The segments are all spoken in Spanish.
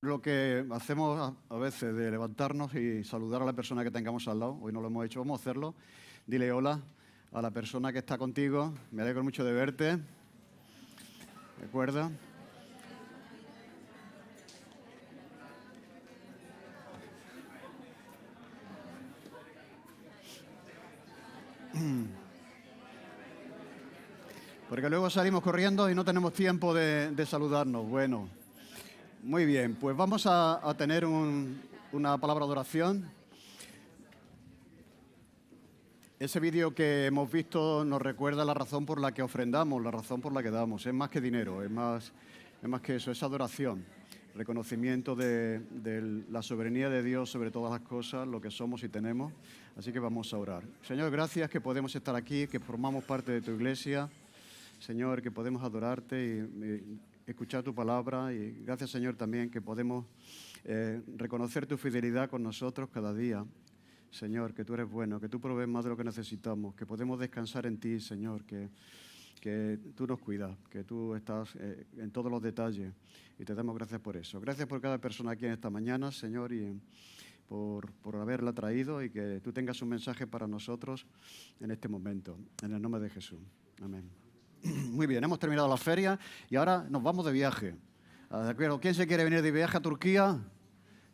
lo que hacemos a veces de levantarnos y saludar a la persona que tengamos al lado. Hoy no lo hemos hecho, vamos a hacerlo. Dile hola a la persona que está contigo. Me alegro mucho de verte. ¿De acuerdo? Porque luego salimos corriendo y no tenemos tiempo de saludarnos. Bueno, muy bien. Pues vamos a tener una palabra de oración. Ese vídeo que hemos visto nos recuerda la razón por la que ofrendamos, la razón por la que damos. Es más que dinero, es más que eso, es adoración, reconocimiento de la soberanía de Dios sobre todas las cosas, lo que somos y tenemos. Así que vamos a orar. Señor, gracias que podemos estar aquí, que formamos parte de tu iglesia. Señor, que podemos adorarte y escuchar tu palabra. Y gracias, Señor, también que podemos reconocer tu fidelidad con nosotros cada día. Señor, que tú eres bueno, que tú provees más de lo que necesitamos, que podemos descansar en ti, Señor, que tú nos cuidas, que tú estás en todos los detalles y te damos gracias por eso. Gracias por cada persona aquí en esta mañana, Señor, y por haberla traído y que tú tengas un mensaje para nosotros en este momento. En el nombre de Jesús. Amén. Muy bien, hemos terminado la feria y ahora nos vamos de viaje. ¿De acuerdo? ¿Quién se quiere venir de viaje a Turquía?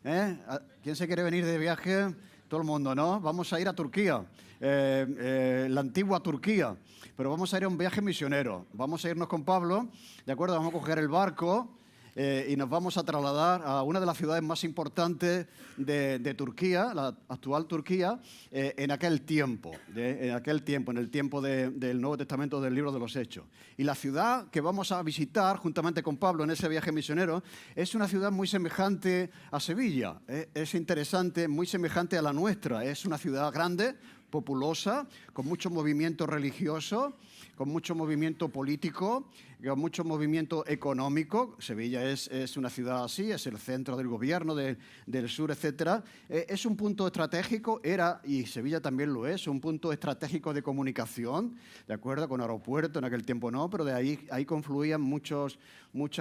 ¿Quién se quiere venir de viaje? Todo el mundo, ¿no? Vamos a ir a Turquía, la antigua Turquía, pero vamos a ir a un viaje misionero. Vamos a irnos con Pablo, ¿de acuerdo? Vamos a coger el barco y nos vamos a trasladar a una de las ciudades más importantes de Turquía, la actual Turquía, en aquel tiempo, en el tiempo del Nuevo Testamento, del libro de los Hechos. Y la ciudad que vamos a visitar juntamente con Pablo en ese viaje misionero es una ciudad muy semejante a Sevilla. Es interesante, muy semejante a la nuestra. Es una ciudad grande, populosa, con mucho movimiento religioso, con mucho movimiento político, con mucho movimiento económico. Sevilla es una ciudad así, es el centro del gobierno del sur, etc. Es un punto estratégico, y Sevilla también lo es, un punto estratégico de comunicación, ¿de acuerdo? Con aeropuerto, en aquel tiempo no, pero de ahí confluían muchas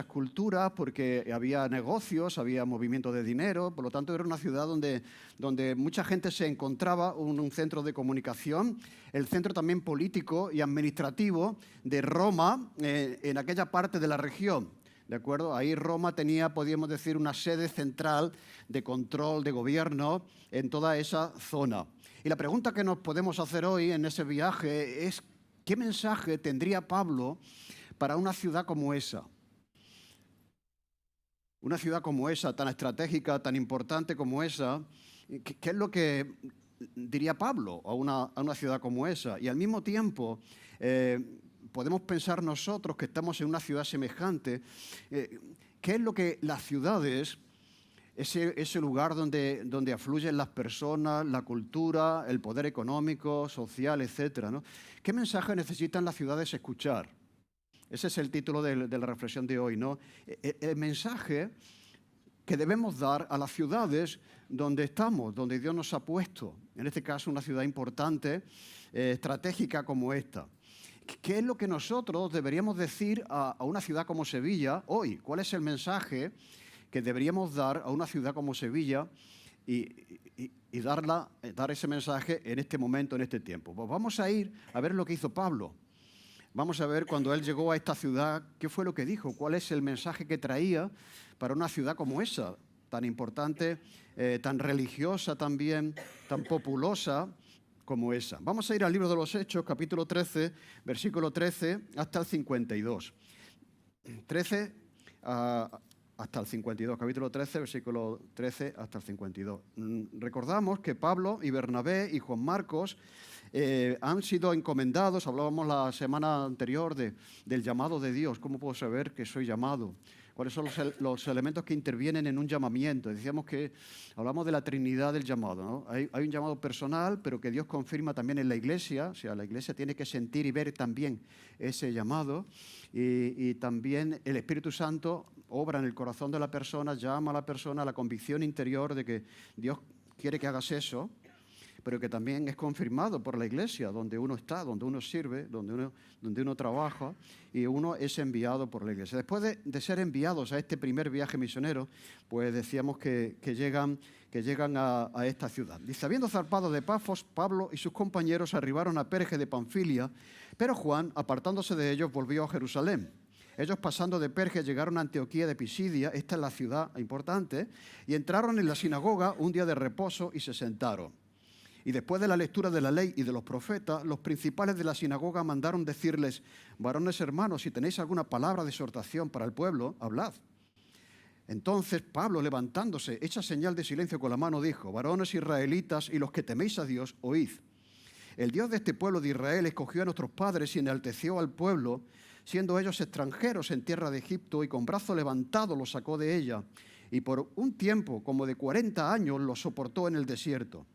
culturas porque había negocios, había movimiento de dinero, por lo tanto era una ciudad donde mucha gente se encontraba, un centro de comunicación, el centro también político y administrativo de Roma en aquella parte de la región. ¿De acuerdo? Ahí Roma tenía, podríamos decir, una sede central de control, de gobierno en toda esa zona. Y la pregunta que nos podemos hacer hoy en ese viaje es ¿qué mensaje tendría Pablo para una ciudad como esa? Una ciudad como esa, tan estratégica, tan importante como esa, ¿qué es lo que diría Pablo a una ciudad como esa? Y al mismo tiempo podemos pensar nosotros que estamos en una ciudad semejante, ¿qué es lo que las ciudades, ese lugar donde afluyen las personas, la cultura, el poder económico, social, etcétera, ¿no? ¿Qué mensaje necesitan las ciudades escuchar? Ese es el título de la reflexión de hoy, ¿no? El mensaje que debemos dar a las ciudades donde estamos, donde Dios nos ha puesto. En este caso, una ciudad importante, estratégica como esta. ¿Qué es lo que nosotros deberíamos decir a una ciudad como Sevilla hoy? ¿Cuál es el mensaje que deberíamos dar a una ciudad como Sevilla y dar ese mensaje en este momento, en este tiempo? Pues vamos a ir a ver lo que hizo Pablo. Vamos a ver cuando él llegó a esta ciudad, qué fue lo que dijo, cuál es el mensaje que traía para una ciudad como esa, tan importante, tan religiosa también, tan populosa como esa. Vamos a ir al libro de los Hechos, capítulo 13, versículo 13 hasta el 52. 13 hasta el 52, capítulo 13, versículo 13 hasta el 52. Recordamos que Pablo y Bernabé y Juan Marcos han sido encomendados. Hablábamos la semana anterior del llamado de Dios. ¿Cómo puedo saber que soy llamado? ¿Cuáles son los elementos que intervienen en un llamamiento? Decíamos que hablamos de la Trinidad del llamado, ¿no? Hay un llamado personal, pero que Dios confirma también en la Iglesia. O sea, la Iglesia tiene que sentir y ver también ese llamado. Y también el Espíritu Santo obra en el corazón de la persona, llama a la persona a la convicción interior de que Dios quiere que hagas eso. pero que también es confirmado por la Iglesia, donde uno está, donde uno sirve, donde uno trabaja, y uno es enviado por la Iglesia. Después de ser enviados a este primer viaje misionero, pues decíamos que llegan a esta ciudad. Dice, habiendo zarpado de Pafos, Pablo y sus compañeros arribaron a Perge de Panfilia, pero Juan, apartándose de ellos, volvió a Jerusalén. Ellos, pasando de Perge, llegaron a Antioquía de Pisidia, esta es la ciudad importante, y entraron en la sinagoga un día de reposo y se sentaron. Y después de la lectura de la ley y de los profetas, los principales de la sinagoga mandaron decirles, varones hermanos, si tenéis alguna palabra de exhortación para el pueblo, hablad. Entonces Pablo, levantándose, hecha señal de silencio con la mano, dijo, varones israelitas y los que teméis a Dios, oíd. El Dios de este pueblo de Israel escogió a nuestros padres y enalteció al pueblo, siendo ellos extranjeros en tierra de Egipto, y con brazo levantado los sacó de ella, y por un tiempo como de 40 años los soportó en el desierto.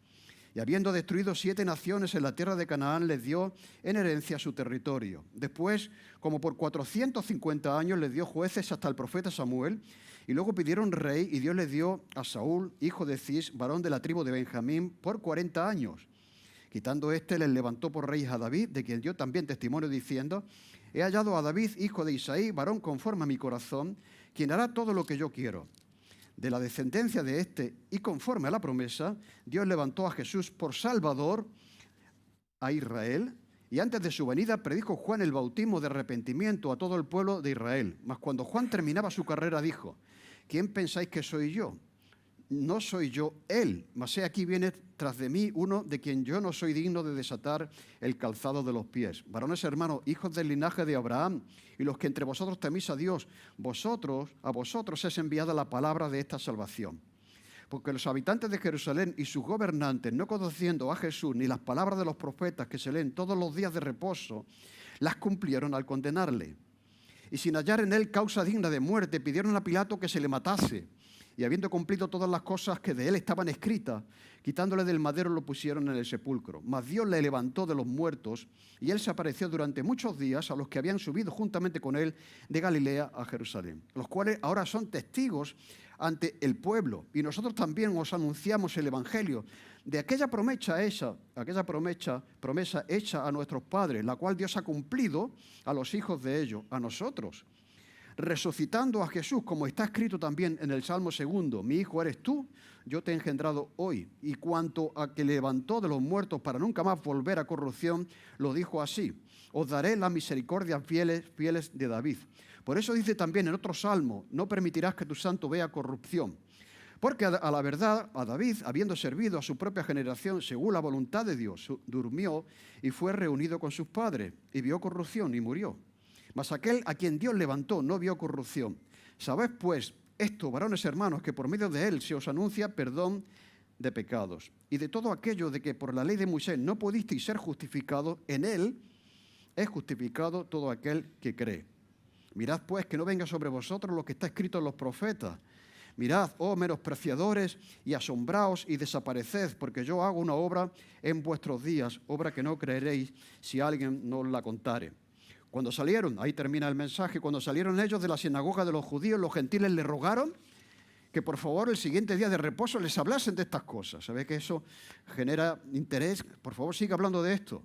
Y habiendo destruido 7 naciones en la tierra de Canaán, les dio en herencia su territorio. Después, como por 450 años, les dio jueces hasta el profeta Samuel, y luego pidieron rey, y Dios les dio a Saúl, hijo de Cis, varón de la tribu de Benjamín, por 40 años. Quitando les levantó por rey a David, de quien dio también testimonio diciendo, he hallado a David, hijo de Isaí, varón conforme a mi corazón, quien hará todo lo que yo quiero. De la descendencia de y conforme a la promesa, Dios levantó a Jesús por Salvador a Israel, y antes de su venida predijo Juan el bautismo de arrepentimiento a todo el pueblo de Israel. Mas cuando Juan terminaba su carrera dijo, ¿quién pensáis que soy yo? No soy yo él, mas he aquí viene tras de mí uno de quien yo no soy digno de desatar el calzado de los pies. Varones hermanos, hijos del linaje de Abraham, y los que entre vosotros teméis a Dios, a vosotros es enviada la palabra de esta salvación. Porque los habitantes de Jerusalén y sus gobernantes, no conociendo a Jesús ni las palabras de los profetas que se leen todos los días de reposo, las cumplieron al condenarle. Y sin hallar en él causa digna de muerte, pidieron a Pilato que se le matase. Y habiendo cumplido todas las cosas que de él estaban escritas, quitándole del madero lo pusieron en el sepulcro. Mas Dios le levantó de los muertos, y él se apareció durante muchos días a los que habían subido juntamente con él de Galilea a Jerusalén, los cuales ahora son testigos ante el pueblo. Y nosotros también os anunciamos el evangelio de aquella promesa hecha a nuestros padres, la cual Dios ha cumplido a los hijos de ellos, a nosotros, resucitando a Jesús, como está escrito también en el Salmo 2, mi hijo eres tú, yo te he engendrado hoy. Y cuanto a que levantó de los muertos para nunca más volver a corrupción, lo dijo así, os daré las misericordias fieles de David. Por eso dice también en otro salmo, no permitirás que tu santo vea corrupción. Porque a la verdad, a David, habiendo servido a su propia generación según la voluntad de Dios, durmió y fue reunido con sus padres, y vio corrupción y murió. Mas aquel a quien Dios levantó no vio corrupción. Sabed pues esto, varones hermanos, que por medio de él se os anuncia perdón de pecados. Y de todo aquello de que por la ley de Moisés no pudisteis ser justificados, en él es justificado todo aquel que cree. Mirad pues que no venga sobre vosotros lo que está escrito en los profetas. Mirad, oh menospreciadores, y asombraos y desapareced, porque yo hago una obra en vuestros días, obra que no creeréis si alguien no os la contare. Cuando salieron, ahí termina el mensaje, cuando salieron ellos de la sinagoga de los judíos, los gentiles le rogaron que por favor el siguiente día de reposo les hablasen de estas cosas. ¿Sabéis que eso genera interés? Por favor, siga hablando de esto.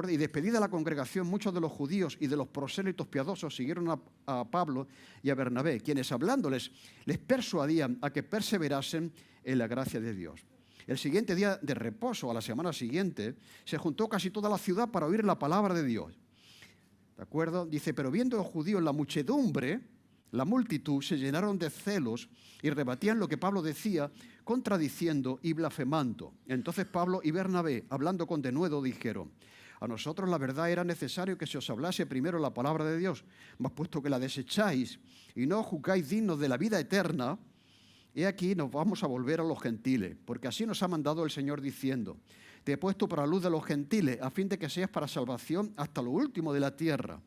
Y despedida la congregación, muchos de los judíos y de los prosélitos piadosos siguieron a Pablo y a Bernabé, quienes hablándoles les persuadían a que perseverasen en la gracia de Dios. El siguiente día de reposo, a la semana siguiente, se juntó casi toda la ciudad para oír la palabra de Dios. ¿De acuerdo? Dice, pero viendo los judíos la muchedumbre, la multitud, se llenaron de celos y rebatían lo que Pablo decía, contradiciendo y blasfemando. Entonces Pablo y Bernabé, hablando con denuedo, dijeron, a nosotros la verdad era necesario que se os hablase primero la palabra de Dios, mas puesto que la desecháis y no os juzgáis dignos de la vida eterna, he aquí nos vamos a volver a los gentiles, porque así nos ha mandado el Señor diciendo, te he puesto para luz de los gentiles, a fin de que seas para salvación hasta lo último de la tierra.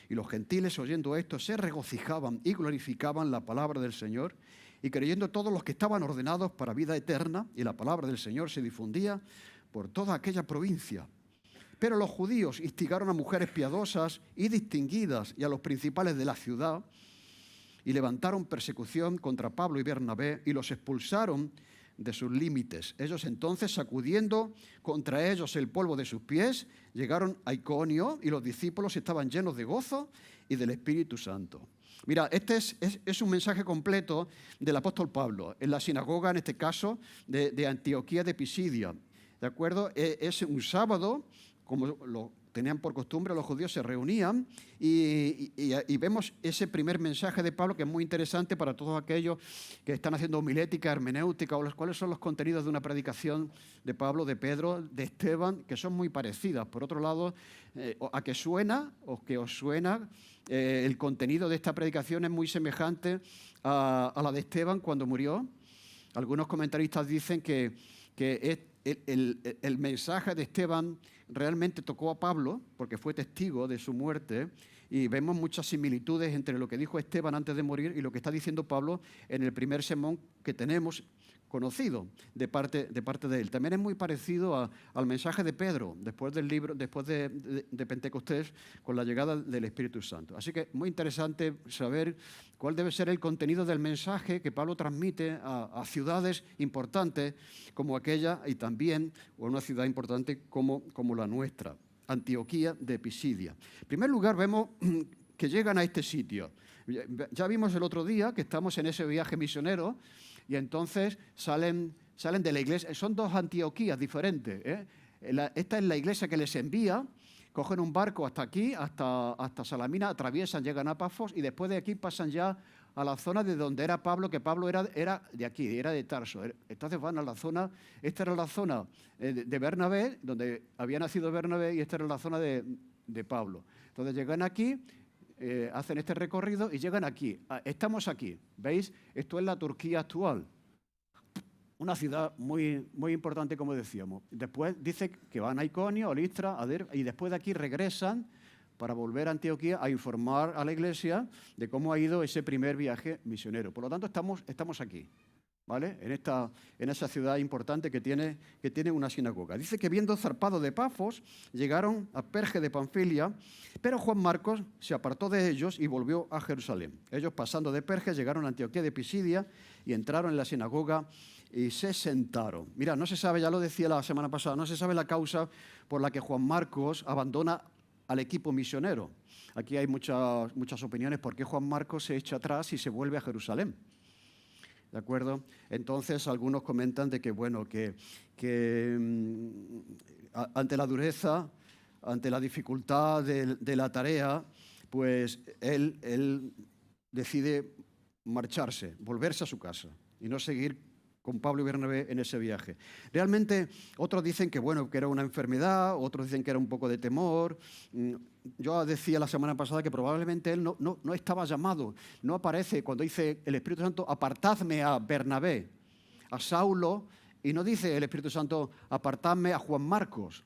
Y los gentiles, oyendo esto, se regocijaban y glorificaban la palabra del Señor, y creyendo todos los que estaban ordenados para vida eterna, y la palabra del Señor se difundía por toda aquella provincia. Pero los judíos instigaron a mujeres piadosas y distinguidas y a los principales de la ciudad, y levantaron persecución contra Pablo y Bernabé, y los expulsaron de sus límites. Ellos entonces, sacudiendo contra ellos el polvo de sus pies, llegaron a Iconio y los discípulos estaban llenos de gozo y del Espíritu Santo. Mira, este es un mensaje completo del apóstol Pablo, en la sinagoga, en este caso, de Antioquía de Pisidia. ¿De acuerdo? Es un sábado, como lo tenían por costumbre, los judíos se reunían y vemos ese primer mensaje de Pablo, que es muy interesante para todos aquellos que están haciendo homilética, hermenéutica, o cuáles son los contenidos de una predicación de Pablo, de Pedro, de Esteban, que son muy parecidas. Por otro lado, a que suena o que os suena, el contenido de esta predicación es muy semejante a la de Esteban cuando murió. Algunos comentaristas dicen que el mensaje de Esteban realmente tocó a Pablo, porque fue testigo de su muerte, y vemos muchas similitudes entre lo que dijo Esteban antes de morir y lo que está diciendo Pablo en el primer sermón que tenemos conocido de parte de él. También es muy parecido al mensaje de Pedro después de Pentecostés, con la llegada del Espíritu Santo. Así que muy interesante saber cuál debe ser el contenido del mensaje que Pablo transmite a ciudades importantes como aquella, y también a una ciudad importante como la nuestra, Antioquía de Pisidia. En primer lugar, vemos que llegan a este sitio. Ya vimos el otro día que estamos en ese viaje misionero, y entonces salen de la iglesia. Son dos Antioquías diferentes, ¿eh? Esta es la iglesia que les envía, cogen un barco hasta aquí, hasta Salamina, atraviesan, llegan a Pafos, y después de aquí pasan ya a la zona de donde era Pablo, que Pablo era de aquí, era de Tarso. Entonces van a la zona, esta era la zona de Bernabé, donde había nacido Bernabé, y esta era la zona de Pablo. Entonces llegan aquí, hacen este recorrido y llegan aquí. Estamos aquí, ¿veis? Esto es la Turquía actual. Una ciudad muy, muy importante, como decíamos. Después dice que van a Iconio, a Listra, a Derbe, y después de aquí regresan para volver a Antioquía a informar a la iglesia de cómo ha ido ese primer viaje misionero. Por lo tanto, estamos aquí, ¿vale? En esa ciudad importante que tiene una sinagoga. Dice que viendo zarpado de Pafos, llegaron a Perge de Panfilia, pero Juan Marcos se apartó de ellos y volvió a Jerusalén. Ellos, pasando de Perge, llegaron a Antioquía de Pisidia y entraron en la sinagoga y se sentaron. Mira, no se sabe, ya lo decía la semana pasada, no se sabe la causa por la que Juan Marcos abandona al equipo misionero. Aquí hay muchas opiniones por qué Juan Marcos se echa atrás y se vuelve a Jerusalén. ¿De acuerdo? Entonces, algunos comentan de que, bueno, que ante la dureza, ante la dificultad de la tarea, pues él decide marcharse, volverse a su casa y no seguir con Pablo y Bernabé en ese viaje. Realmente, otros dicen que, bueno, que era una enfermedad, otros dicen que era un poco de temor. Yo decía la semana pasada que probablemente él no estaba llamado, no aparece cuando dice el Espíritu Santo, apartadme a Bernabé, a Saulo, y no dice el Espíritu Santo, apartadme a Juan Marcos.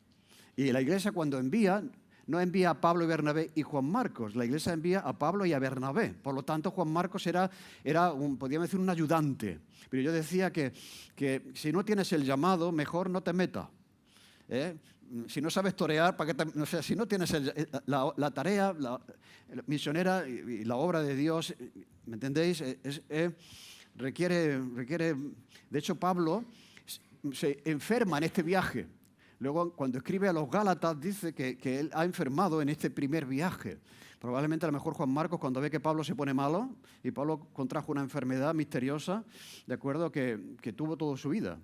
Y la iglesia, cuando envía, no envía a Pablo y Bernabé y Juan Marcos, la iglesia envía a Pablo y a Bernabé. Por lo tanto, Juan Marcos podríamos decir, un ayudante. Pero yo decía que si no tienes el llamado, mejor no te metas. Si no sabes torear, si no tienes la tarea la misionera y la obra de Dios, ¿me entendéis? Requiere. De hecho, Pablo se enferma en este viaje. Luego, cuando escribe a los Gálatas, dice que él ha enfermado en este primer viaje. Probablemente, a lo mejor, Juan Marcos, cuando ve que Pablo se pone malo, y Pablo contrajo una enfermedad misteriosa, de acuerdo, que tuvo toda su vida.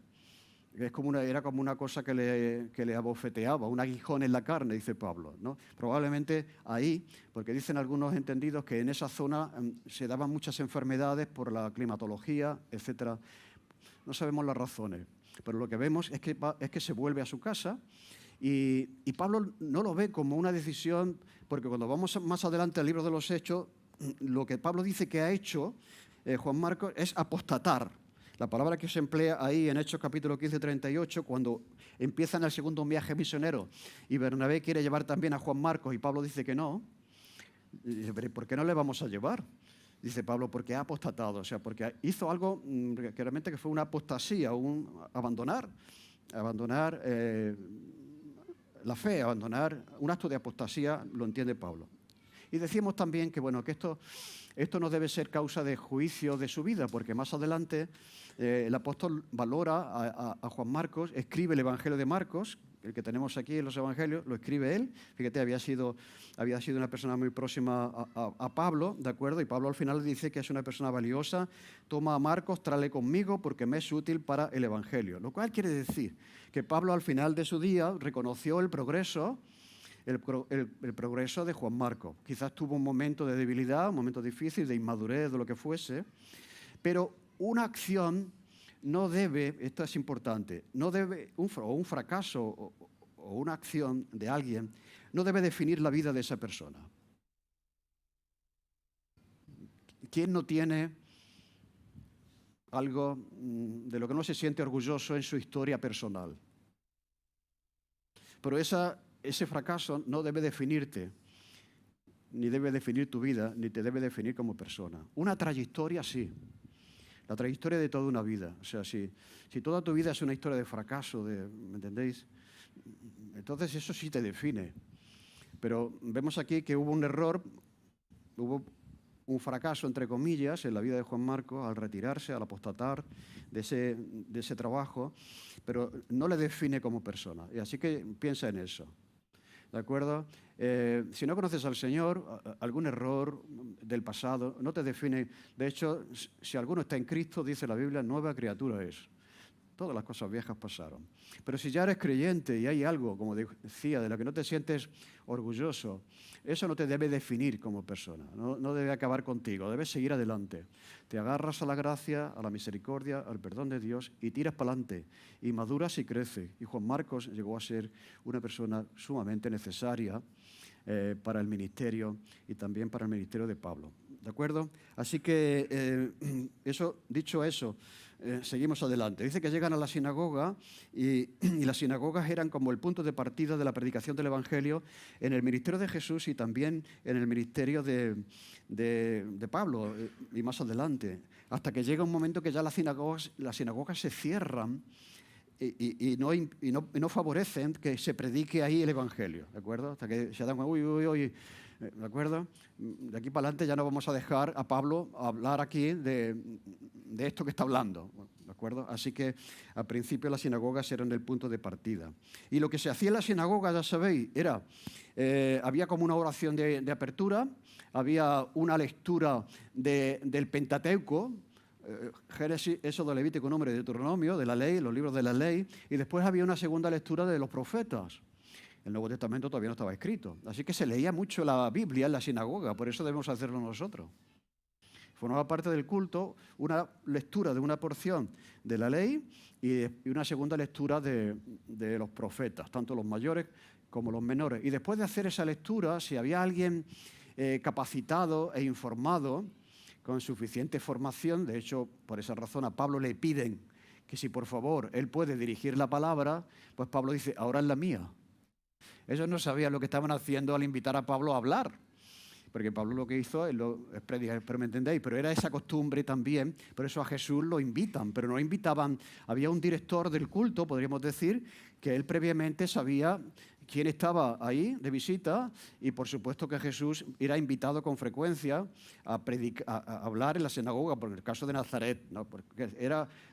Era como una cosa que le abofeteaba, un aguijón en la carne, dice Pablo, ¿no? Probablemente ahí, porque dicen algunos entendidos que en esa zona se daban muchas enfermedades por la climatología, etcétera. No sabemos las razones. Pero lo que vemos es que se vuelve a su casa y Pablo no lo ve como una decisión, porque cuando vamos más adelante al libro de los Hechos, lo que Pablo dice que ha hecho Juan Marcos es apostatar. La palabra que se emplea ahí en Hechos capítulo 15, 38, cuando empiezan el segundo viaje misionero y Bernabé quiere llevar también a Juan Marcos y Pablo dice que no, dice, ¿pero por qué no le vamos a llevar? Dice Pablo, porque ha apostatado, o sea, porque hizo algo que realmente que fue una apostasía, abandonar la fe, abandonar un acto de apostasía, lo entiende Pablo. Y decíamos también que, bueno, que esto no debe ser causa de juicio de su vida, porque más adelante el apóstol valora a Juan Marcos, escribe el Evangelio de Marcos, el que tenemos aquí en los Evangelios, lo escribe él. Fíjate, había sido una persona muy próxima a Pablo, ¿de acuerdo? Y Pablo al final dice que es una persona valiosa. Toma a Marcos, tráele conmigo porque me es útil para el Evangelio. Lo cual quiere decir que Pablo al final de su día reconoció el progreso de Juan Marcos. Quizás tuvo un momento de debilidad, un momento difícil, de inmadurez, de lo que fuese, pero una acción no debe, esto es importante, no debe, un fracaso o una acción de alguien no debe definir la vida de esa persona. ¿Quién no tiene algo de lo que no se siente orgulloso en su historia personal? Pero ese fracaso no debe definirte, ni debe definir tu vida, ni te debe definir como persona. Una trayectoria sí. La trayectoria de toda una vida. O sea, si toda tu vida es una historia de fracaso, ¿me entendéis? Entonces eso sí te define. Pero vemos aquí que hubo un error, hubo un fracaso, entre comillas, en la vida de Juan Marcos al retirarse, al apostatar de ese trabajo, pero no le define como persona. Y así que piensa en eso. ¿De acuerdo? Si no conoces al Señor, algún error del pasado no te define. De hecho, si alguno está en Cristo, dice la Biblia, nueva criatura es. Todas las cosas viejas pasaron. Pero si ya eres creyente y hay algo, como decía, de lo que no te sientes orgulloso, eso no te debe definir como persona, no debe acabar contigo, debes seguir adelante. Te agarras a la gracia, a la misericordia, al perdón de Dios y tiras para adelante y maduras y creces. Y Juan Marcos llegó a ser una persona sumamente necesaria para el ministerio y también para el ministerio de Pablo. ¿De acuerdo? Así que, dicho eso, seguimos adelante. Dice que llegan a la sinagoga y las sinagogas eran como el punto de partida de la predicación del Evangelio en el ministerio de Jesús y también en el ministerio de Pablo y más adelante, hasta que llega un momento que ya las sinagogas se cierran y no favorecen que se predique ahí el Evangelio, ¿de acuerdo? Hasta que se dan cuenta, uy, ¿de acuerdo? De aquí para adelante ya no vamos a dejar a Pablo hablar aquí de esto que está hablando, ¿de acuerdo? Así que al principio las sinagogas eran el punto de partida. Y lo que se hacía en la sinagoga, ya sabéis, había como una oración de apertura, había una lectura del Pentateuco, Génesis, Éxodo, Levítico, Número y Deuteronomio, de la ley, los libros de la ley, y después había una segunda lectura de los profetas. El Nuevo Testamento todavía no estaba escrito. Así que se leía mucho la Biblia en la sinagoga, por eso debemos hacerlo nosotros. Formaba parte del culto una lectura de una porción de la ley y una segunda lectura de los profetas, tanto los mayores como los menores. Y después de hacer esa lectura, si había alguien capacitado e informado, con suficiente formación, de hecho, por esa razón a Pablo le piden que si por favor él puede dirigir la palabra, pues Pablo dice, ahora es la mía. Ellos no sabían lo que estaban haciendo al invitar a Pablo a hablar, porque Pablo lo que hizo es predicar, pero me entendéis, pero era esa costumbre también, por eso a Jesús lo invitan, pero no invitaban, había un director del culto, podríamos decir, que él previamente sabía quién estaba ahí de visita y por supuesto que Jesús era invitado con frecuencia a hablar en la sinagoga, por el caso de Nazaret, ¿no? Porque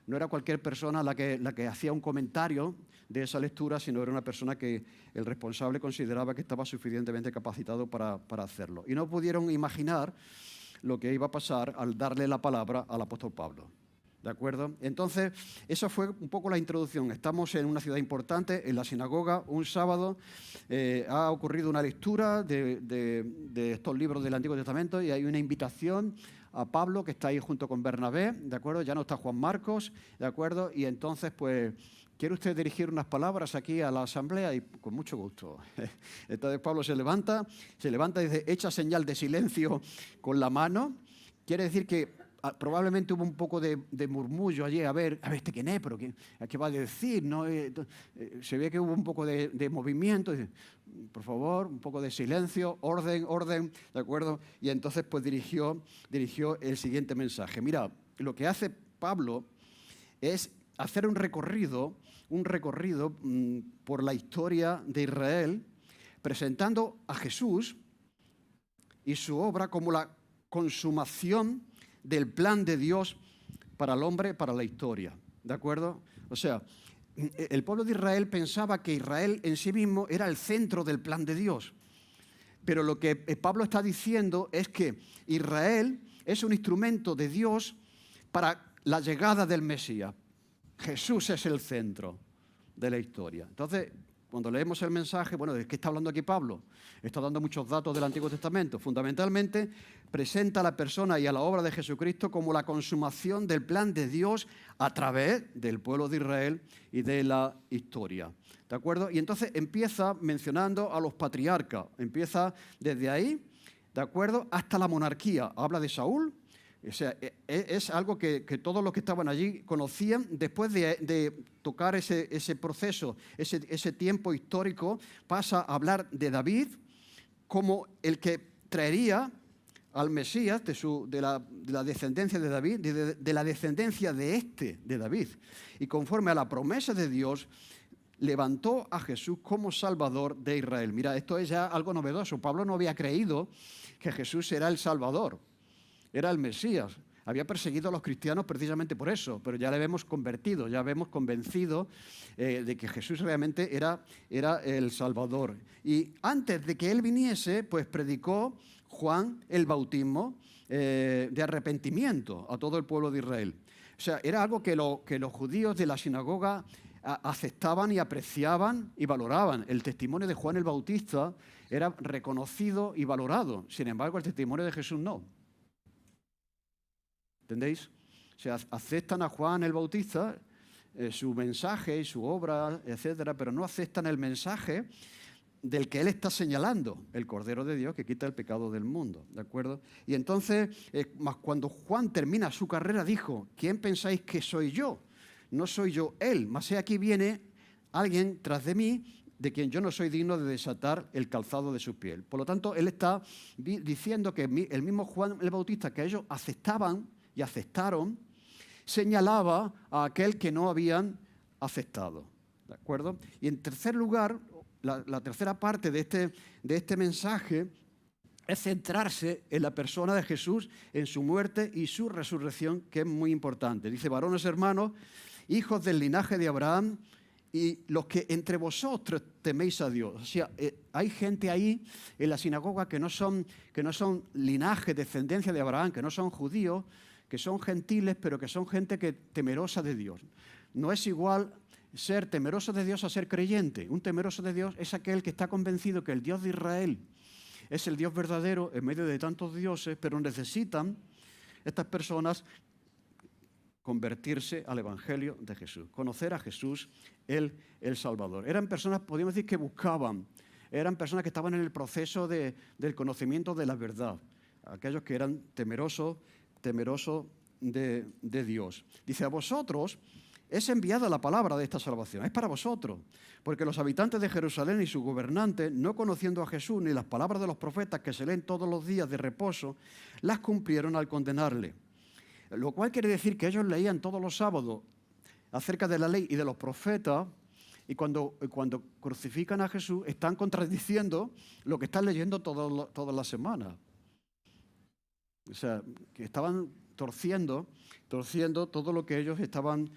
no era cualquier persona la que hacía un comentario de esa lectura, sino era una persona que el responsable consideraba que estaba suficientemente capacitado para hacerlo. Y no pudieron imaginar lo que iba a pasar al darle la palabra al apóstol Pablo. ¿De acuerdo? Entonces, esa fue un poco la introducción. Estamos en una ciudad importante, en la sinagoga, un sábado. Ha ocurrido una lectura de estos libros del Antiguo Testamento y hay una invitación a Pablo, que está ahí junto con Bernabé, ¿de acuerdo? Ya no está Juan Marcos, ¿de acuerdo? Y entonces, pues, ¿quiere usted dirigir unas palabras aquí a la asamblea? Y con mucho gusto. Entonces Pablo se levanta y dice, echa señal de silencio con la mano. Quiere decir que probablemente hubo un poco de murmullo allí, a ver, ¿este quién es? ¿Pero qué va a decir? ¿No? Se ve que hubo un poco de movimiento. Dice, por favor, un poco de silencio, orden, ¿de acuerdo? Y entonces pues dirigió el siguiente mensaje. Mira, lo que hace Pablo es hacer un recorrido por la historia de Israel, presentando a Jesús y su obra como la consumación del plan de Dios para el hombre, para la historia. ¿De acuerdo? O sea, el pueblo de Israel pensaba que Israel en sí mismo era el centro del plan de Dios. Pero lo que Pablo está diciendo es que Israel es un instrumento de Dios para la llegada del Mesías. Jesús es el centro de la historia. Entonces, cuando leemos el mensaje, bueno, ¿de qué está hablando aquí Pablo? Está dando muchos datos del Antiguo Testamento. Fundamentalmente, presenta a la persona y a la obra de Jesucristo como la consumación del plan de Dios a través del pueblo de Israel y de la historia. ¿De acuerdo? Y entonces empieza mencionando a los patriarcas. Empieza desde ahí, ¿de acuerdo?, hasta la monarquía. Habla de Saúl. O sea, es algo que todos los que estaban allí conocían. Después de tocar ese proceso, ese tiempo histórico, pasa a hablar de David como el que traería al Mesías de la descendencia de David, de la descendencia de David. Y conforme a la promesa de Dios, levantó a Jesús como Salvador de Israel. Mira, esto es ya algo novedoso. Pablo no había creído que Jesús era el Salvador. Era el Mesías. Había perseguido a los cristianos precisamente por eso, pero ya le hemos convertido, ya hemos convencido de que Jesús realmente era el Salvador. Y antes de que él viniese, pues predicó Juan el bautismo de arrepentimiento a todo el pueblo de Israel. O sea, era algo que los judíos de la sinagoga aceptaban y apreciaban y valoraban. El testimonio de Juan el Bautista era reconocido y valorado. Sin embargo, el testimonio de Jesús no. ¿Entendéis? O sea, aceptan a Juan el Bautista, su mensaje y su obra, etcétera, pero no aceptan el mensaje del que él está señalando, el Cordero de Dios que quita el pecado del mundo, ¿de acuerdo? Y entonces, cuando Juan termina su carrera, dijo: ¿quién pensáis que soy yo? No soy yo él, mas aquí viene alguien tras de mí, de quien yo no soy digno de desatar el calzado de su piel. Por lo tanto, él está diciendo que el mismo Juan el Bautista que ellos aceptaban y aceptaron, señalaba a aquel que no habían aceptado. ¿De acuerdo? Y en tercer lugar, la tercera parte de este mensaje es centrarse en la persona de Jesús, en su muerte y su resurrección, que es muy importante. Dice: varones hermanos, hijos del linaje de Abraham, y los que entre vosotros teméis a Dios. O sea, hay gente ahí en la sinagoga que no son linaje, descendencia de Abraham, que no son judíos, que son gentiles, pero que son gente temerosa de Dios. No es igual ser temeroso de Dios a ser creyente. Un temeroso de Dios es aquel que está convencido que el Dios de Israel es el Dios verdadero en medio de tantos dioses, pero necesitan estas personas convertirse al Evangelio de Jesús, conocer a Jesús, el Salvador. Eran personas, podríamos decir, que buscaban, eran personas que estaban en el proceso del conocimiento de la verdad, aquellos que eran temerosos de Dios. Dice: a vosotros es enviada la palabra de esta salvación, es para vosotros, porque los habitantes de Jerusalén y sus gobernantes, no conociendo a Jesús ni las palabras de los profetas que se leen todos los días de reposo, las cumplieron al condenarle. Lo cual quiere decir que ellos leían todos los sábados acerca de la ley y de los profetas, y cuando crucifican a Jesús están contradiciendo lo que están leyendo todas las semanas. O sea, que estaban torciendo todo lo que ellos estaban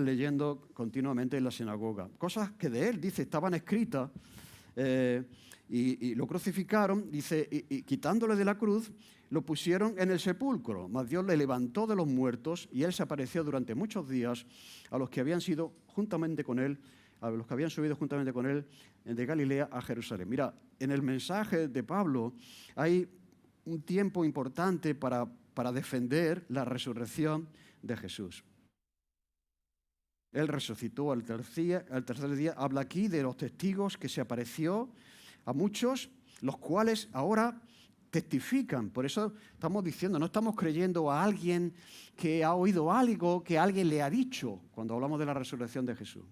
leyendo continuamente en la sinagoga. Cosas que de él, dice, estaban escritas, y lo crucificaron, dice, y quitándole de la cruz, lo pusieron en el sepulcro. Mas Dios le levantó de los muertos, y él se apareció durante muchos días a los que habían sido juntamente con él, a los que habían subido juntamente con él de Galilea a Jerusalén. Mira, en el mensaje de Pablo hay un tiempo importante para defender la resurrección de Jesús. Él resucitó al tercer día. Habla aquí de los testigos que se apareció a muchos, los cuales ahora testifican. Por eso estamos diciendo, no estamos creyendo a alguien que ha oído algo que alguien le ha dicho cuando hablamos de la resurrección de Jesús,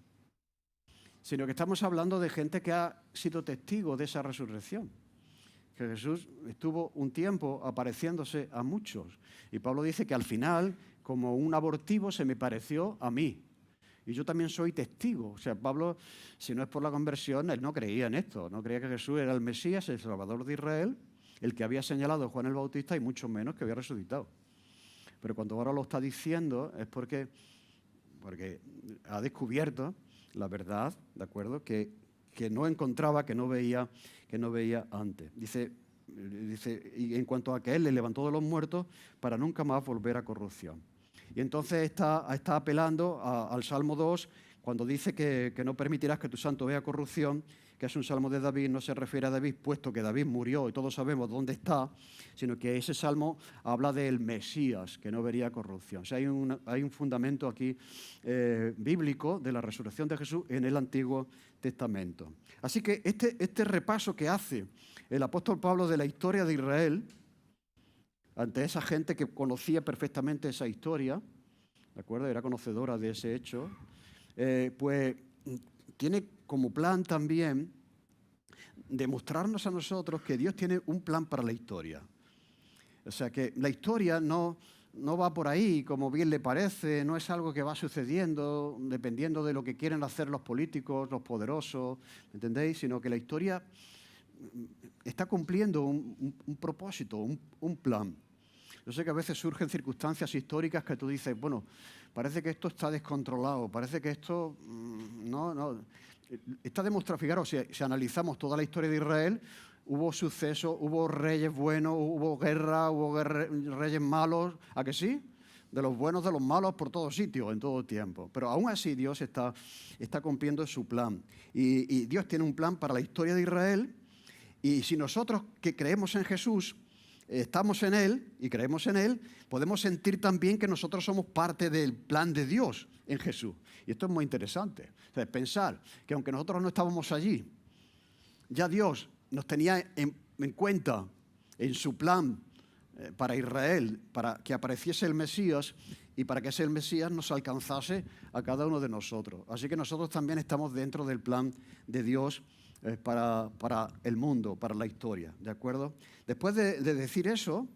sino que estamos hablando de gente que ha sido testigo de esa resurrección. Que Jesús estuvo un tiempo apareciéndose a muchos. Y Pablo dice que al final, como un abortivo, se me pareció a mí. Y yo también soy testigo. O sea, Pablo, si no es por la conversión, él no creía en esto. No creía que Jesús era el Mesías, el Salvador de Israel. el que había señalado Juan el Bautista y mucho menos que había resucitado. Pero cuando ahora lo está diciendo es porque ha descubierto la verdad, ¿de acuerdo? Que no encontraba, que no veía antes. Dice, y en cuanto a que Él le levantó de los muertos para nunca más volver a corrupción. Y entonces está apelando al Salmo 2, cuando dice que no permitirás que tu santo vea corrupción, que es un salmo de David, no se refiere a David, puesto que David murió y todos sabemos dónde está, sino que ese salmo habla del Mesías, que no vería corrupción. O sea, hay un fundamento aquí bíblico de la resurrección de Jesús en el Antiguo Testamento. Así que este repaso que hace el apóstol Pablo de la historia de Israel, ante esa gente que conocía perfectamente esa historia, ¿de acuerdo? Era conocedora de ese hecho, pues tiene como plan también demostrarnos a nosotros que Dios tiene un plan para la historia. O sea, que la historia no va por ahí como bien le parece, no es algo que va sucediendo dependiendo de lo que quieren hacer los políticos, los poderosos, ¿entendéis? Sino que la historia está cumpliendo un propósito, un plan. Yo sé que a veces surgen circunstancias históricas que tú dices, bueno, parece que esto está descontrolado, parece que esto no. Está demostrado, fijaros, si analizamos toda la historia de Israel, hubo sucesos, hubo reyes buenos, hubo guerra, reyes malos, ¿a que sí? De los buenos, de los malos, por todos sitios, en todo tiempo. Pero aún así Dios está cumpliendo su plan. Y Dios tiene un plan para la historia de Israel. Y si nosotros que creemos en Jesús estamos en Él y creemos en Él, podemos sentir también que nosotros somos parte del plan de Dios en Jesús. Y esto es muy interesante. O sea, pensar que aunque nosotros no estábamos allí, ya Dios nos tenía en cuenta en su plan para Israel, para que apareciese el Mesías y para que ese Mesías nos alcanzase a cada uno de nosotros. Así que nosotros también estamos dentro del plan de Dios para el mundo, para la historia, ¿de acuerdo? Después de decir eso,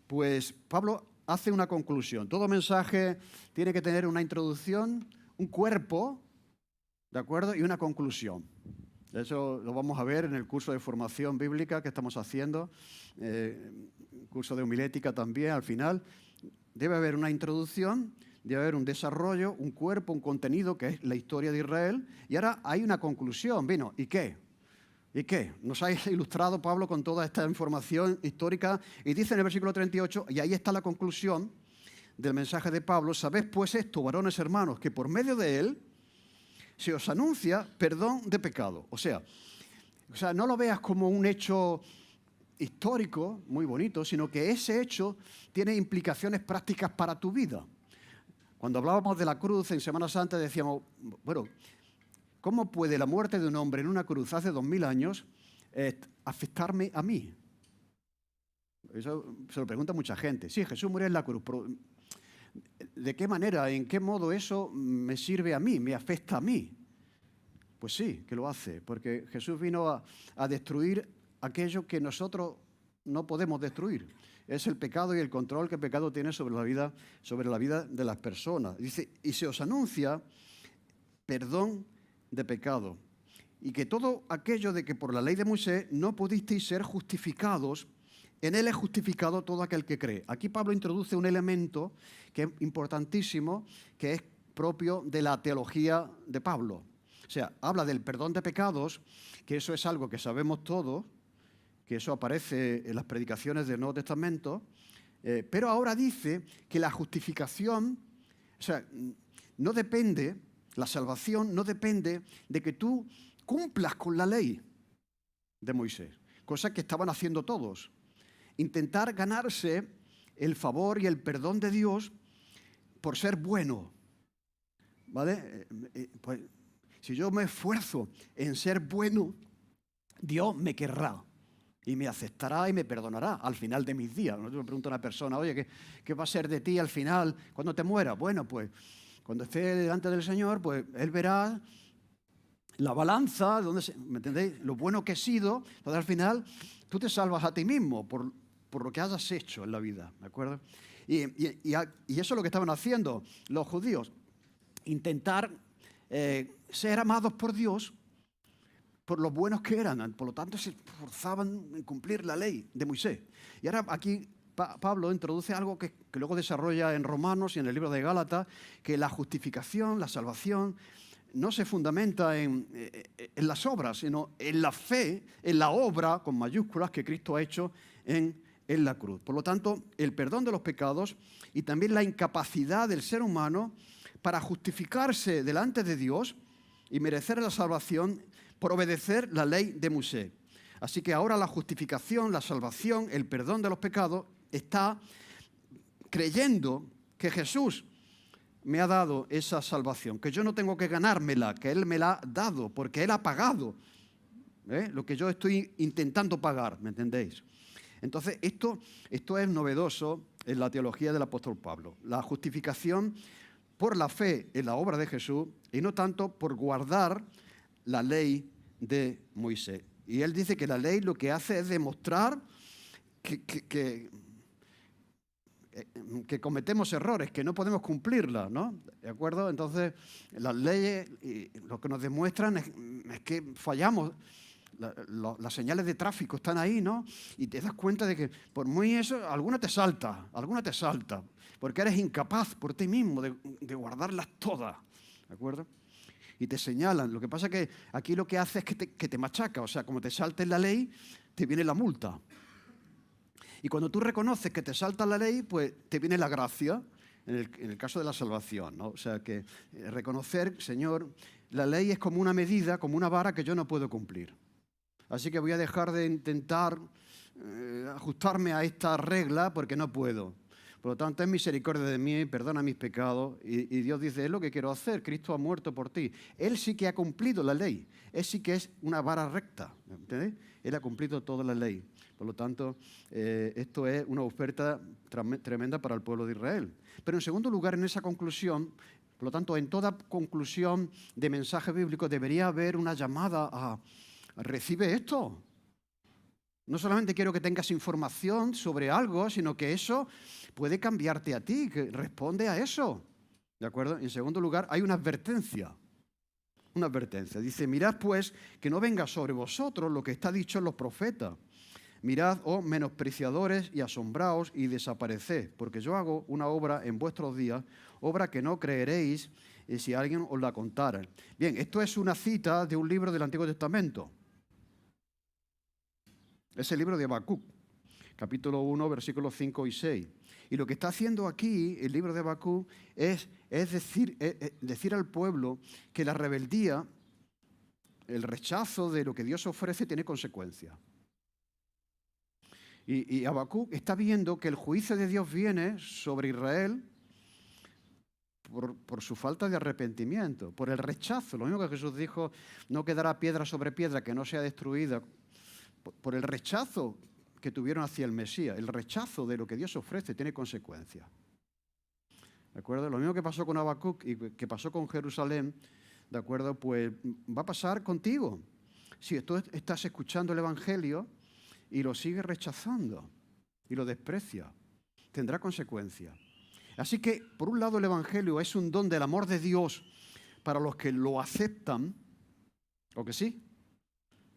pues Pablo hace una conclusión. Todo mensaje tiene que tener una introducción, un cuerpo, ¿de acuerdo? Y una conclusión. Eso lo vamos a ver en el curso de formación bíblica que estamos haciendo, curso de homilética también, al final. Debe haber una introducción, debe haber un desarrollo, un cuerpo, un contenido, que es la historia de Israel, y ahora hay una conclusión. Bueno, ¿y qué? ¿Y qué? Nos ha ilustrado Pablo con toda esta información histórica y dice en el versículo 38, y ahí está la conclusión del mensaje de Pablo: sabed pues esto, varones hermanos, que por medio de él se os anuncia perdón de pecado. O sea, no lo veas como un hecho histórico muy bonito, sino que ese hecho tiene implicaciones prácticas para tu vida. Cuando hablábamos de la cruz en Semana Santa decíamos, bueno, ¿cómo puede la muerte de un hombre en una cruz hace 2000 años afectarme a mí? Eso se lo pregunta mucha gente. Sí, Jesús murió en la cruz, pero ¿de qué manera, en qué modo eso me sirve a mí, me afecta a mí? Pues sí, que lo hace, porque Jesús vino a destruir aquello que nosotros no podemos destruir. Es el pecado y el control que el pecado tiene sobre la vida de las personas. Dice, y se os anuncia perdón de pecado, y que todo aquello de que por la ley de Moisés no pudisteis ser justificados, en él es justificado todo aquel que cree. Aquí Pablo introduce un elemento que es importantísimo, que es propio de la teología de Pablo. O sea, habla del perdón de pecados, que eso es algo que sabemos todos, que eso aparece en las predicaciones del Nuevo Testamento, pero ahora dice que la justificación, o sea, no depende, la salvación no depende de que tú cumplas con la ley de Moisés, cosa que estaban haciendo todos. Intentar ganarse el favor y el perdón de Dios por ser bueno, ¿vale? Pues si yo me esfuerzo en ser bueno, Dios me querrá y me aceptará y me perdonará al final de mis días. No te pregunto a una persona, oye, ¿qué va a ser de ti al final cuando te mueras? Bueno, pues cuando esté delante del Señor, pues Él verá la balanza, ¿me entendéis? Lo bueno que he sido. Entonces al final tú te salvas a ti mismo por lo que hayas hecho en la vida, ¿de acuerdo? Y eso es lo que estaban haciendo los judíos, intentar ser amados por Dios por lo buenos que eran, por lo tanto se esforzaban en cumplir la ley de Moisés. Y ahora aquí Pablo introduce algo que luego desarrolla en Romanos y en el libro de Gálatas, que la justificación, la salvación, no se fundamenta en las obras, sino en la fe, en la obra, con mayúsculas, que Cristo ha hecho en la cruz. Por lo tanto, el perdón de los pecados y también la incapacidad del ser humano para justificarse delante de Dios y merecer la salvación por obedecer la ley de Moisés. Así que ahora la justificación, la salvación, el perdón de los pecados está creyendo que Jesús me ha dado esa salvación, que yo no tengo que ganármela, que Él me la ha dado, porque Él ha pagado lo que yo estoy intentando pagar, ¿me entendéis? Entonces, esto es novedoso en la teología del apóstol Pablo. La justificación por la fe en la obra de Jesús y no tanto por guardar la ley de Moisés. Y él dice que la ley lo que hace es demostrar que cometemos errores, que no podemos cumplirla, ¿no? ¿De acuerdo? Entonces, las leyes lo que nos demuestran es que fallamos. Las señales de tráfico están ahí, ¿no? Y te das cuenta de que por muy eso, alguna te salta, porque eres incapaz por ti mismo de guardarlas todas, ¿de acuerdo? Y te señalan. Lo que pasa es que aquí lo que hace es que te machaca, o sea, como te saltes la ley, te viene la multa. Y cuando tú reconoces que te salta la ley, pues te viene la gracia, en el caso de la salvación, ¿no? O sea, que reconocer, Señor, la ley es como una medida, como una vara que yo no puedo cumplir. Así que voy a dejar de intentar ajustarme a esta regla porque no puedo. Por lo tanto, ten misericordia de mí, perdona mis pecados. Y Dios dice, es lo que quiero hacer, Cristo ha muerto por ti. Él sí que ha cumplido la ley. Él sí que es una vara recta. ¿Entendéis? Él ha cumplido toda la ley. Por lo tanto, esto es una oferta tremenda para el pueblo de Israel. Pero en segundo lugar, en esa conclusión, por lo tanto, en toda conclusión de mensaje bíblico debería haber una llamada a recibe esto. No solamente quiero que tengas información sobre algo, sino que eso puede cambiarte a ti, que responde a eso. ¿De acuerdo? En segundo lugar, hay una advertencia. Una advertencia. Dice, mirad pues que no venga sobre vosotros lo que está dicho en los profetas. Mirad, oh menospreciadores, y asombraos y desapareced, porque yo hago una obra en vuestros días, obra que no creeréis si alguien os la contara. Bien, esto es una cita de un libro del Antiguo Testamento. Es el libro de Habacuc, capítulo 1, versículos 5 y 6. Y lo que está haciendo aquí el libro de Habacuc es decir al pueblo que la rebeldía, el rechazo de lo que Dios ofrece tiene consecuencias. Y Habacuc está viendo que el juicio de Dios viene sobre Israel por su falta de arrepentimiento, por el rechazo. Lo mismo que Jesús dijo, no quedará piedra sobre piedra que no sea destruida, por el rechazo que tuvieron hacia el Mesías. El rechazo de lo que Dios ofrece tiene consecuencias. ¿De acuerdo? Lo mismo que pasó con Habacuc y que pasó con Jerusalén, ¿de acuerdo? Pues va a pasar contigo. Si tú estás escuchando el Evangelio y lo sigues rechazando y lo desprecias, tendrá consecuencias. Así que, por un lado, el Evangelio es un don del amor de Dios para los que lo aceptan, ¿o que sí?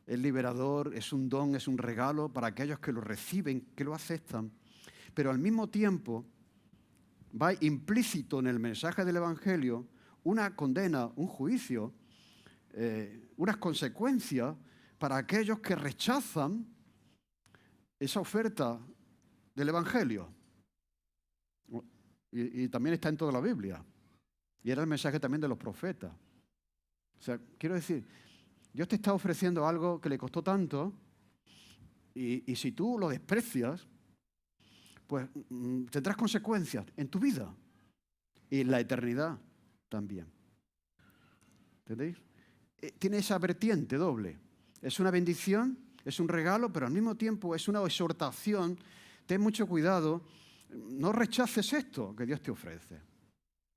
Es liberador, es un don, es un regalo para aquellos que lo reciben, que lo aceptan. Pero al mismo tiempo va implícito en el mensaje del Evangelio una condena, un juicio, unas consecuencias para aquellos que rechazan esa oferta del Evangelio. Y también está en toda la Biblia. Y era el mensaje también de los profetas. O sea, quiero decir, Dios te está ofreciendo algo que le costó tanto y si tú lo desprecias, pues tendrás consecuencias en tu vida y en la eternidad también. ¿Entendéis? Tiene esa vertiente doble. Es una bendición, es un regalo, pero al mismo tiempo es una exhortación. Ten mucho cuidado, no rechaces esto que Dios te ofrece.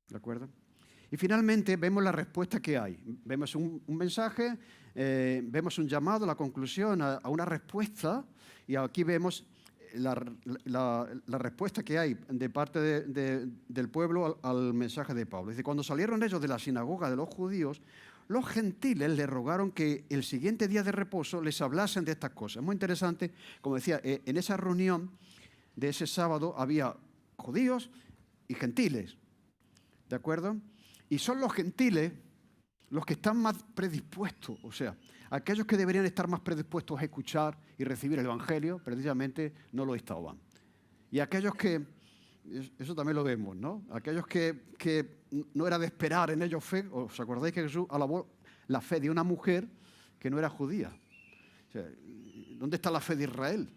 ¿De acuerdo? Y finalmente vemos la respuesta que hay. Vemos un mensaje, vemos un llamado, la conclusión a una respuesta, y aquí vemos la respuesta que hay de parte del pueblo al mensaje de Pablo. Dice, cuando salieron ellos de la sinagoga de los judíos, los gentiles le rogaron que el siguiente día de reposo les hablasen de estas cosas. Es muy interesante, como decía, en esa reunión de ese sábado había judíos y gentiles, ¿de acuerdo? Y son los gentiles los que están más predispuestos, o sea, aquellos que deberían estar más predispuestos a escuchar y recibir el Evangelio, precisamente no lo estaban. Y aquellos que, eso también lo vemos, ¿no? Aquellos que no era de esperar en ellos fe, ¿os acordáis que Jesús alabó la fe de una mujer que no era judía? O sea, ¿dónde está la fe de Israel?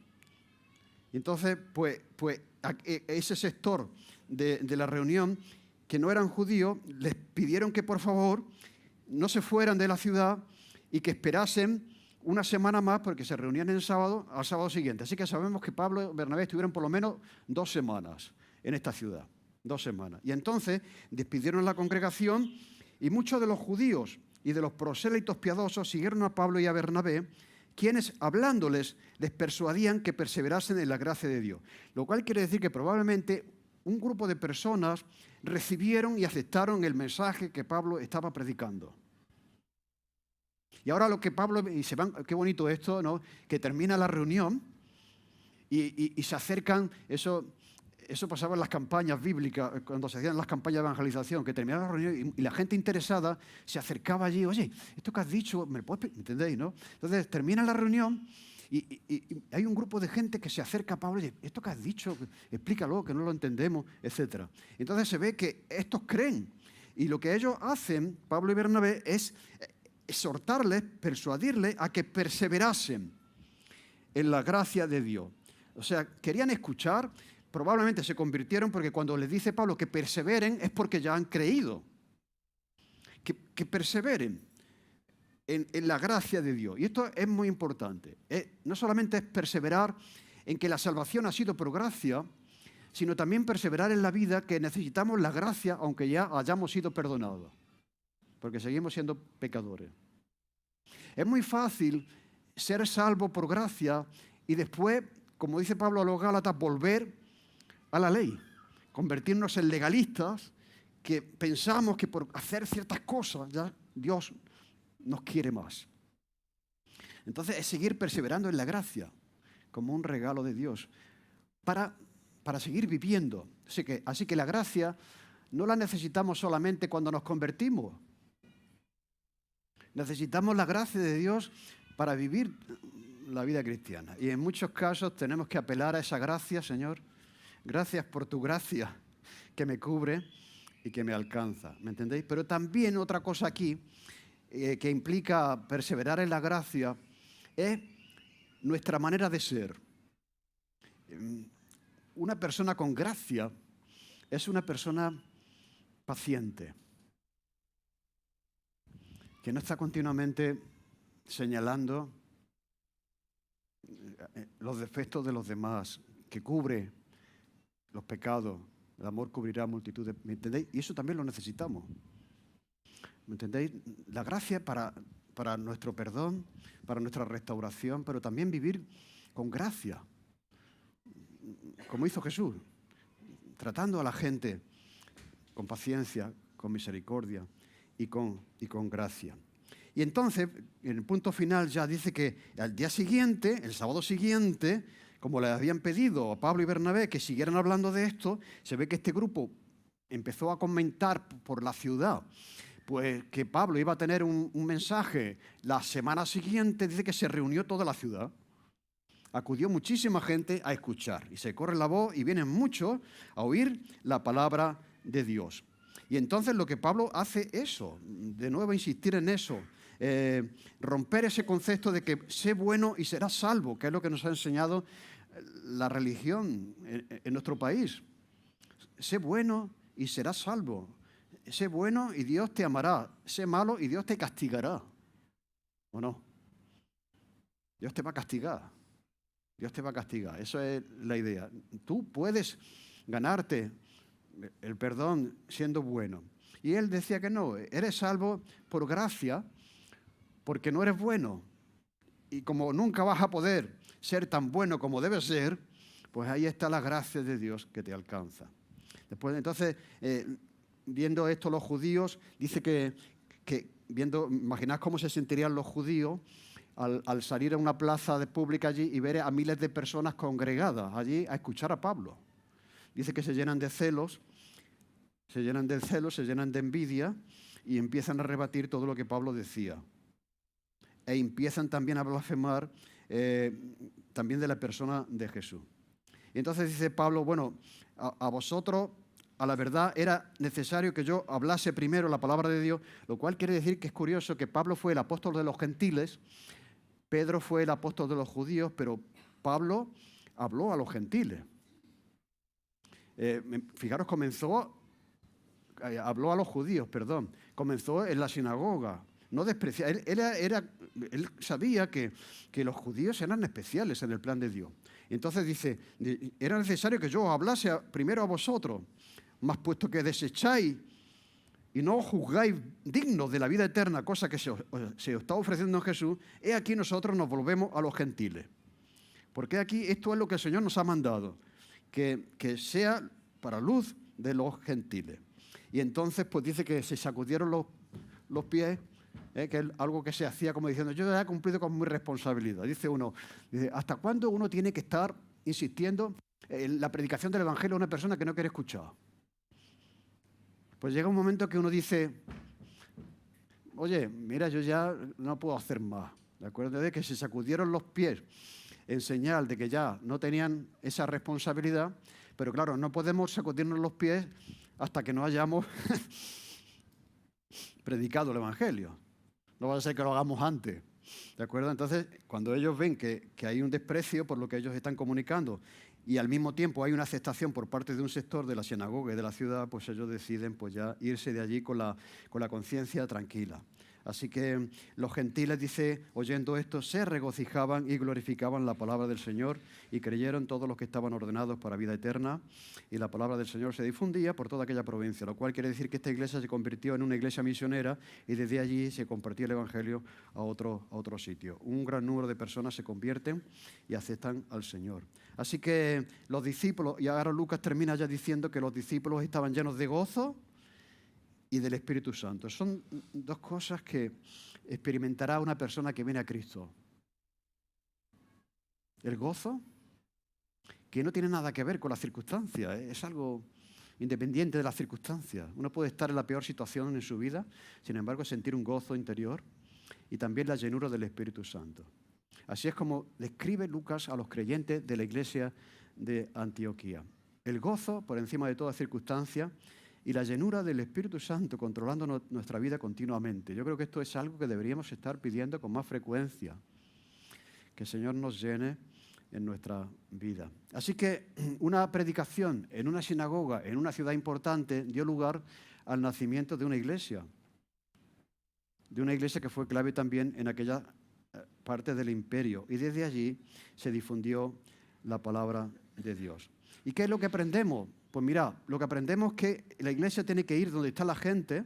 Y entonces, pues ese sector de la reunión, que no eran judíos, les pidieron que por favor no se fueran de la ciudad y que esperasen una semana más porque se reunían al sábado siguiente. Así que sabemos que Pablo y Bernabé estuvieron por lo menos 2 semanas en esta ciudad, 2 semanas. Y entonces despidieron la congregación y muchos de los judíos y de los prosélitos piadosos siguieron a Pablo y a Bernabé, quienes hablándoles les persuadían que perseverasen en la gracia de Dios. Lo cual quiere decir que probablemente un grupo de personas recibieron y aceptaron el mensaje que Pablo estaba predicando. Y ahora lo que Pablo, y se van, qué bonito esto, ¿no? Que termina la reunión y se acercan, eso pasaba en las campañas bíblicas, cuando se hacían las campañas de evangelización, que terminaba la reunión y la gente interesada se acercaba allí, oye, esto que has dicho, ¿me entendéis, no? Entonces termina la reunión y hay un grupo de gente que se acerca a Pablo y dice, esto que has dicho, explícalo, que no lo entendemos, etc. Entonces se ve que estos creen y lo que ellos hacen, Pablo y Bernabé, es exhortarles, persuadirles a que perseverasen en la gracia de Dios. O sea, querían escuchar, probablemente se convirtieron porque cuando les dice Pablo que perseveren es porque ya han creído. Que perseveren en la gracia de Dios. Y esto es muy importante. No solamente es perseverar en que la salvación ha sido por gracia, sino también perseverar en la vida que necesitamos la gracia aunque ya hayamos sido perdonados. Porque seguimos siendo pecadores. Es muy fácil ser salvo por gracia y después, como dice Pablo a los Gálatas, volver a la ley, convertirnos en legalistas que pensamos que por hacer ciertas cosas ya Dios nos quiere más. Entonces es seguir perseverando en la gracia como un regalo de Dios para seguir viviendo. Así que la gracia no la necesitamos solamente cuando nos convertimos. Necesitamos la gracia de Dios para vivir la vida cristiana. Y en muchos casos tenemos que apelar a esa gracia, Señor. Gracias por tu gracia que me cubre y que me alcanza. ¿Me entendéis? Pero también otra cosa aquí que implica perseverar en la gracia es nuestra manera de ser. Una persona con gracia es una persona paciente, que no está continuamente señalando los defectos de los demás, que cubre los pecados. El amor cubrirá multitud de... ¿Me entendéis? Y eso también lo necesitamos. ¿Me entendéis? La gracia para nuestro perdón, para nuestra restauración, pero también vivir con gracia, como hizo Jesús, tratando a la gente con paciencia, con misericordia y con gracia. Y entonces, en el punto final ya dice que al día siguiente, el sábado siguiente, como le habían pedido a Pablo y Bernabé que siguieran hablando de esto, se ve que este grupo empezó a comentar por la ciudad, pues que Pablo iba a tener un mensaje la semana siguiente. Dice que se reunió toda la ciudad. Acudió muchísima gente a escuchar y se corre la voz y vienen muchos a oír la palabra de Dios. Y entonces lo que Pablo hace eso, de nuevo insistir en eso, romper ese concepto de que sé bueno y serás salvo, que es lo que nos ha enseñado la religión en nuestro país. Sé bueno y serás salvo. Sé bueno y Dios te amará. Sé malo y Dios te castigará. ¿O no? Dios te va a castigar. Dios te va a castigar. Eso es la idea. Tú puedes ganarte el perdón siendo bueno. Y él decía que no. Eres salvo por gracia porque no eres bueno. Y como nunca vas a poder ser tan bueno como debes ser, pues ahí está la gracia de Dios que te alcanza. Después, entonces, viendo esto los judíos, dice que imaginad cómo se sentirían los judíos al salir a una plaza pública allí y ver a miles de personas congregadas allí a escuchar a Pablo. Dice que se llenan de celos, se llenan de envidia y empiezan a rebatir todo lo que Pablo decía. E empiezan también a blasfemar también de la persona de Jesús. Y entonces dice Pablo, bueno, a vosotros, a la verdad, era necesario que yo hablase primero la palabra de Dios, lo cual quiere decir que es curioso que Pablo fue el apóstol de los gentiles, Pedro fue el apóstol de los judíos, pero Pablo habló a los gentiles. Fijaros, habló a los judíos, comenzó en la sinagoga. No despreciaba. Él sabía que los judíos eran especiales en el plan de Dios. Entonces dice, era necesario que yo os hablase primero a vosotros, mas puesto que desecháis y no os juzgáis dignos de la vida eterna, cosa que se os está ofreciendo en Jesús, he aquí nosotros nos volvemos a los gentiles. Porque aquí esto es lo que el Señor nos ha mandado, que sea para luz de los gentiles. Y entonces pues dice que se sacudieron los pies, que es algo que se hacía como diciendo, yo ya he cumplido con mi responsabilidad. Dice uno, ¿hasta cuándo uno tiene que estar insistiendo en la predicación del Evangelio a una persona que no quiere escuchar? Pues llega un momento que uno dice, oye, mira, yo ya no puedo hacer más. ¿De acuerdo? De que se sacudieron los pies en señal de que ya no tenían esa responsabilidad, pero claro, no podemos sacudirnos los pies hasta que no hayamos predicado el Evangelio. No va a ser que lo hagamos antes. ¿De acuerdo? Entonces, cuando ellos ven que hay un desprecio por lo que ellos están comunicando y al mismo tiempo hay una aceptación por parte de un sector de la sinagoga y de la ciudad, pues ellos deciden pues ya irse de allí con la conciencia tranquila. Así que los gentiles, dice, oyendo esto, se regocijaban y glorificaban la palabra del Señor y creyeron todos los que estaban ordenados para vida eterna, y la palabra del Señor se difundía por toda aquella provincia, lo cual quiere decir que esta iglesia se convirtió en una iglesia misionera y desde allí se compartía el Evangelio a otro sitio. Un gran número de personas se convierten y aceptan al Señor. Así que los discípulos, y ahora Lucas termina ya diciendo que los discípulos estaban llenos de gozo y del Espíritu Santo. Son dos cosas que experimentará una persona que viene a Cristo. El gozo, que no tiene nada que ver con las circunstancias, es algo independiente de las circunstancias. Uno puede estar en la peor situación en su vida, sin embargo sentir un gozo interior, y también la llenura del Espíritu Santo. Así es como describe Lucas a los creyentes de la iglesia de Antioquía. El gozo por encima de toda circunstancia y la llenura del Espíritu Santo controlando nuestra vida continuamente. Yo creo que esto es algo que deberíamos estar pidiendo con más frecuencia, que el Señor nos llene en nuestra vida. Así que una predicación en una sinagoga, en una ciudad importante, dio lugar al nacimiento de una iglesia que fue clave también en aquella parte del imperio. Y desde allí se difundió la palabra de Dios. ¿Y qué es lo que aprendemos? Pues mira, lo que aprendemos es que la iglesia tiene que ir donde está la gente.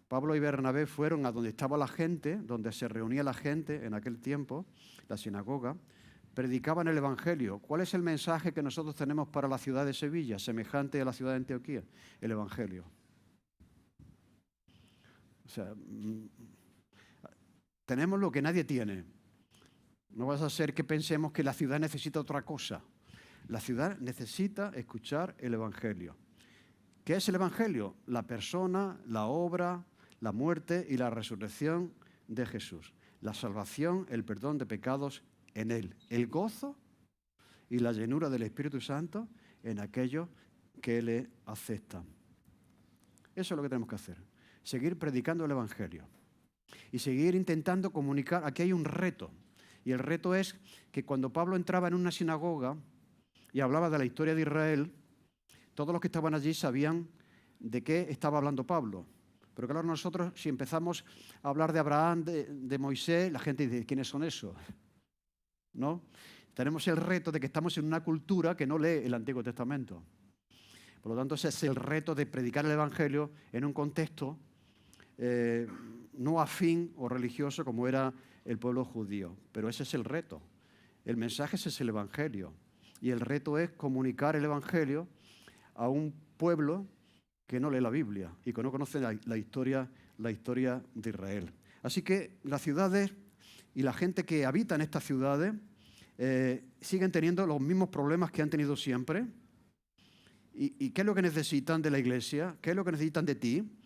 Pablo y Bernabé fueron a donde estaba la gente, donde se reunía la gente en aquel tiempo, la sinagoga, predicaban el Evangelio. ¿Cuál es el mensaje que nosotros tenemos para la ciudad de Sevilla, semejante a la ciudad de Antioquía? El Evangelio. O sea, tenemos lo que nadie tiene. No vas a ser que pensemos que la ciudad necesita otra cosa. La ciudad necesita escuchar el Evangelio. ¿Qué es el Evangelio? La persona, la obra, la muerte y la resurrección de Jesús. La salvación, el perdón de pecados en Él. El gozo y la llenura del Espíritu Santo en aquellos que le aceptan. Eso es lo que tenemos que hacer. Seguir predicando el Evangelio. Y seguir intentando comunicar. Aquí hay un reto. Y el reto es que cuando Pablo entraba en una sinagoga y hablaba de la historia de Israel, todos los que estaban allí sabían de qué estaba hablando Pablo. Pero claro, nosotros si empezamos a hablar de Abraham, de Moisés, la gente dice, ¿quiénes son esos? ¿No? Tenemos el reto de que estamos en una cultura que no lee el Antiguo Testamento. Por lo tanto, ese es el reto de predicar el Evangelio en un contexto no afín o religioso como era el pueblo judío. Pero ese es el reto. El mensaje ese es el Evangelio. Y el reto es comunicar el Evangelio a un pueblo que no lee la Biblia y que no conoce la historia la historia de Israel. Así que las ciudades y la gente que habita en estas ciudades siguen teniendo los mismos problemas que han tenido siempre. ¿Y qué es lo que necesitan de la iglesia? ¿Qué es lo que necesitan de ti?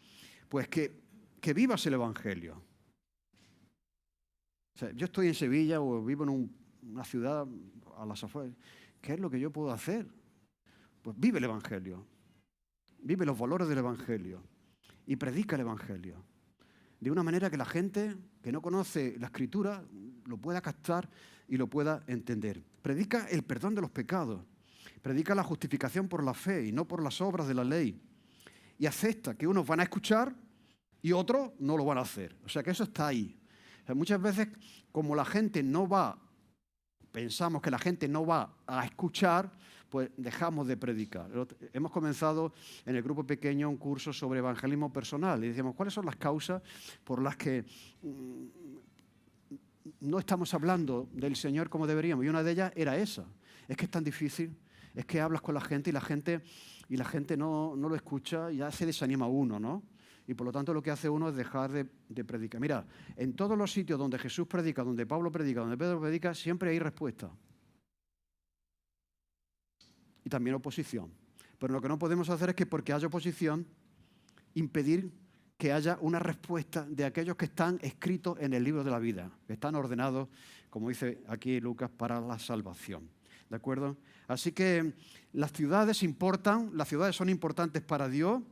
Pues que vivas el Evangelio. O sea, yo estoy en Sevilla o vivo en una ciudad a las afueras. ¿Qué es lo que yo puedo hacer? Pues vive el Evangelio. Vive los valores del Evangelio. Y predica el Evangelio. De una manera que la gente que no conoce la Escritura lo pueda captar y lo pueda entender. Predica el perdón de los pecados. Predica la justificación por la fe y no por las obras de la ley. Y acepta que unos van a escuchar y otros no lo van a hacer. O sea que eso está ahí. O sea, muchas veces, como la gente no va, pensamos que la gente no va a escuchar, pues dejamos de predicar. Hemos comenzado en el grupo pequeño un curso sobre evangelismo personal y decíamos, ¿cuáles son las causas por las que no estamos hablando del Señor como deberíamos? Y una de ellas era esa. Es que es tan difícil, es que hablas con la gente y la gente no lo escucha y ya se desanima uno, ¿no? Y por lo tanto lo que hace uno es dejar de predicar. Mira, en todos los sitios donde Jesús predica, donde Pablo predica, donde Pedro predica, siempre hay respuesta. Y también oposición. Pero lo que no podemos hacer es que porque haya oposición, impedir que haya una respuesta de aquellos que están escritos en el libro de la vida, que están ordenados, como dice aquí Lucas, para la salvación. ¿De acuerdo? Así que las ciudades importan, las ciudades son importantes para Dios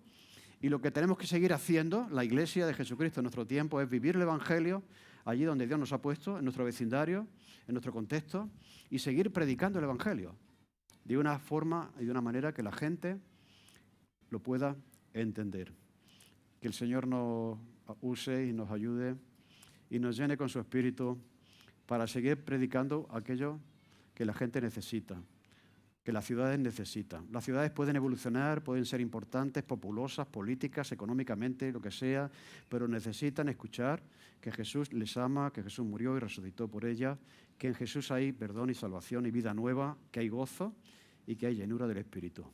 y lo que tenemos que seguir haciendo, la Iglesia de Jesucristo en nuestro tiempo, es vivir el Evangelio allí donde Dios nos ha puesto, en nuestro vecindario, en nuestro contexto, y seguir predicando el Evangelio de una forma y de una manera que la gente lo pueda entender. Que el Señor nos use y nos ayude y nos llene con su Espíritu para seguir predicando aquello que la gente necesita, que las ciudades necesitan. Las ciudades pueden evolucionar, pueden ser importantes, populosas, políticas, económicamente, lo que sea, pero necesitan escuchar que Jesús les ama, que Jesús murió y resucitó por ellas, que en Jesús hay perdón y salvación y vida nueva, que hay gozo y que hay llenura del Espíritu.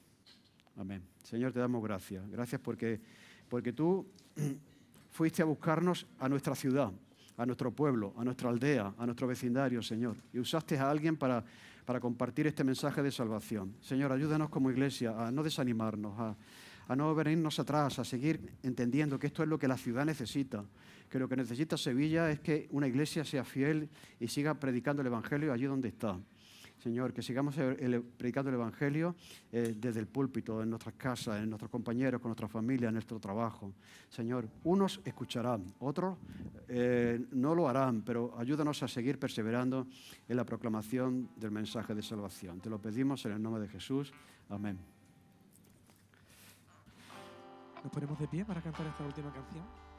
Amén. Señor, te damos gracias. Gracias porque tú fuiste a buscarnos a nuestra ciudad, a nuestro pueblo, a nuestra aldea, a nuestro vecindario, Señor. Y usaste a alguien para compartir este mensaje de salvación. Señor, ayúdanos como iglesia a no desanimarnos, a no venirnos atrás, a seguir entendiendo que esto es lo que la ciudad necesita, que lo que necesita Sevilla es que una iglesia sea fiel y siga predicando el Evangelio allí donde está. Señor, que sigamos predicando el Evangelio desde el púlpito, en nuestras casas, en nuestros compañeros, con nuestra familia, en nuestro trabajo. Señor, unos escucharán, otros no lo harán, pero ayúdanos a seguir perseverando en la proclamación del mensaje de salvación. Te lo pedimos en el nombre de Jesús. Amén. Nos ponemos de pie para cantar esta última canción.